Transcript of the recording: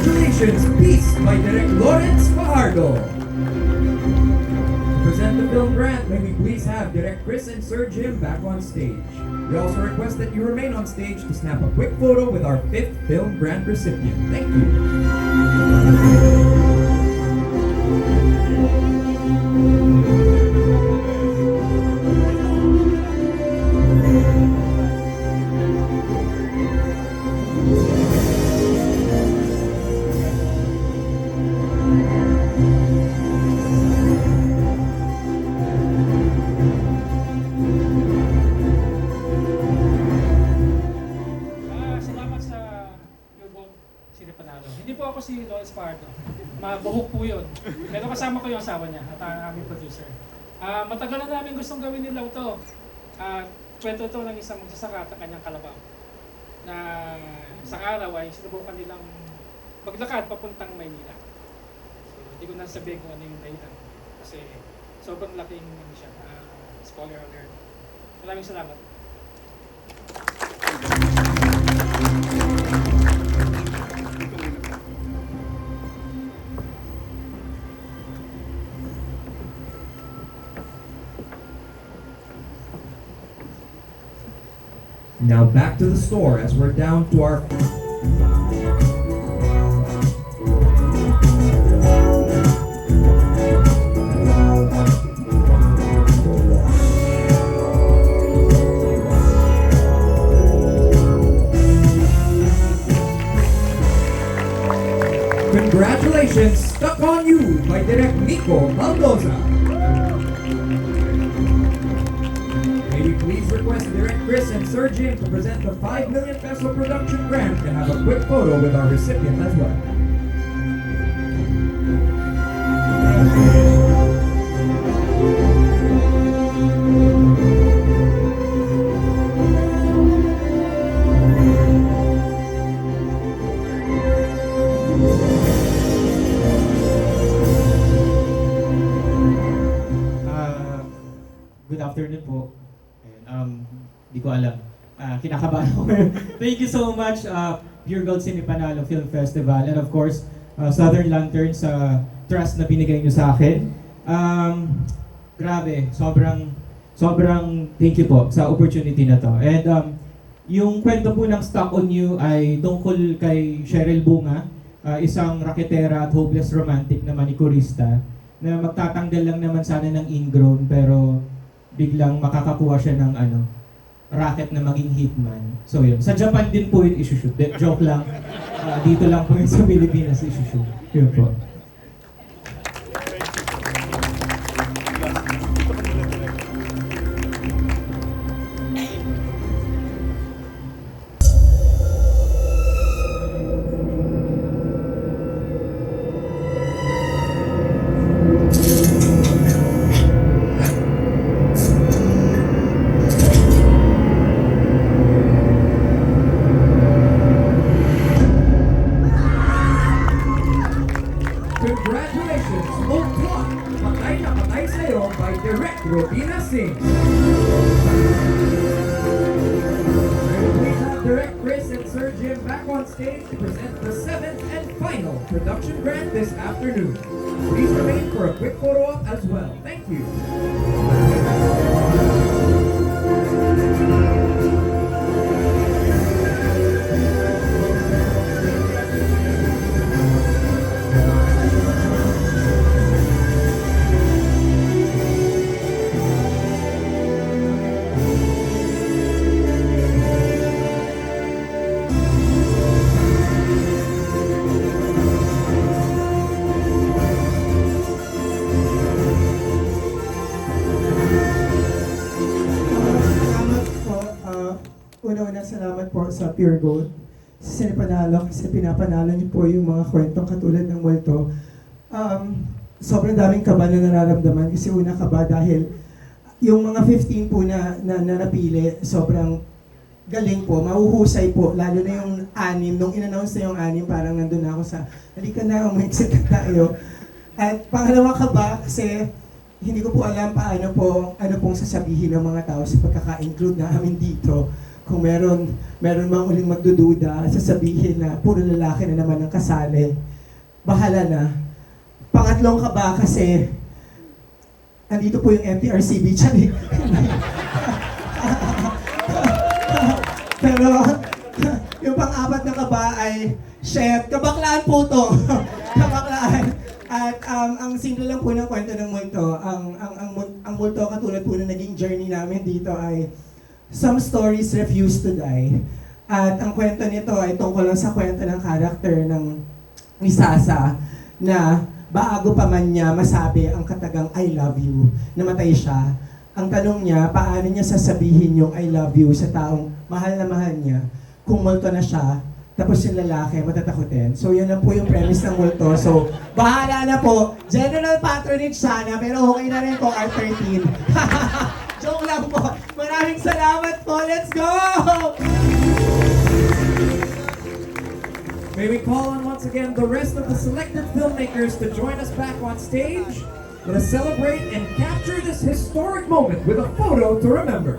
Congratulations, Peace by Direk Lawrence Fajardo. To present the film grant, may we please have Direk Chris and Sir Jim back on stage. We also request that you remain on stage to snap a quick photo with our 5th film grant recipient. Thank you. Salamat sa Yugong Sinipanalo. Hindi po ako si Lawrence Fajardo. Mabuhok po yun. Pero kasama ko yung asawa niya at ang aming producer. Matagal na namin gustong gawin nila ito. Kwento ito ng isang magsasaka at ang kanyang kalabaw. Na isang araw ay sinubukan nilang maglakad papuntang Maynila. So, hindi ko na sabihin kung ano yung dahilan. Kasi sobrang laking siya. Spoiler alert. Maraming salamat. Now back to the store as we're down to our... Congratulations, Stuck on You by Direk Nico Maldoza. May we please request Direk Chris and Sir Jim to present the 5 million peso production grant and have a quick photo with our recipient as well. Good afternoon po. Di ko alam. Kinakabahan ako. Thank you so much, Pure Gold Sinipanalo Film Festival, and of course, Southern Lantern sa trust na binigay nyo sa akin. Grabe, sobrang thank you po sa opportunity na to. And yung kwento po ng Stuck on You ay tungkol kay Cheryl Bunga, isang raketera at hopeless romantic na manikurista na magtatanggal lang naman sana ng ingrown pero biglang makakakuha siya ng racket na maging hitman. So yun, sa Japan din po yun isushoot. Joke lang. Dito lang po yun sa Pilipinas isushoot. Yun po. Congratulations, Old Clock! Patay na patay sa'yo by Direk Robina Singh. May we please have Direk Chris and Sir Jim back on stage to present the 7th and final production grant this afternoon. Please remain for a quick photo op as well. Thank you. Una-una, salamat po sa Pure Gold. Sa Sinipanalo, kasi pinapanalo niyo po yung mga kwentong katulad ng multo. Sobrang daming kaba na nararamdaman kasi una kaba dahil yung mga 15 po na napili, sobrang galing po, mahuhusay po, lalo na yung 6. Nung in-announce na yung 6, parang nandun na ako sa, halika na, umexit na tayo. At pangalawa kaba kasi hindi ko po alam ano pong sasabihin ng mga tao sa pagkaka-include namin dito. kung meron mang uling magdududa, sasabihin na puro lalaki na naman ang kasali, bahala na. Pangatlong kaba kasi, andito po yung MTRCB, tiyan. Pero, yung pang-apat na kaba ay, chef, kabaklaan po to. Kabaklaan. At ang simple lang po ng kwento ng multo, ang multo katulad po na naging journey namin dito ay some stories refuse to die. At ang kwento nito ay tungkol lang sa kwento ng character ni Sasa na bago pa man niya masabi ang katagang I love you, namatay siya. Ang tanong niya, paano niya sasabihin yung I love you sa taong mahal na mahal niya kung multo na siya, tapos yung lalaki matatakutin. So yun lang po yung premise ng multo. So bahala na po. General patronage sana, pero okay na rin po R13. Joke lang po. Maraming salamat po. Let's go! May we call on once again the rest of the selected filmmakers to join us back on stage. Let us celebrate and capture this historic moment with a photo to remember.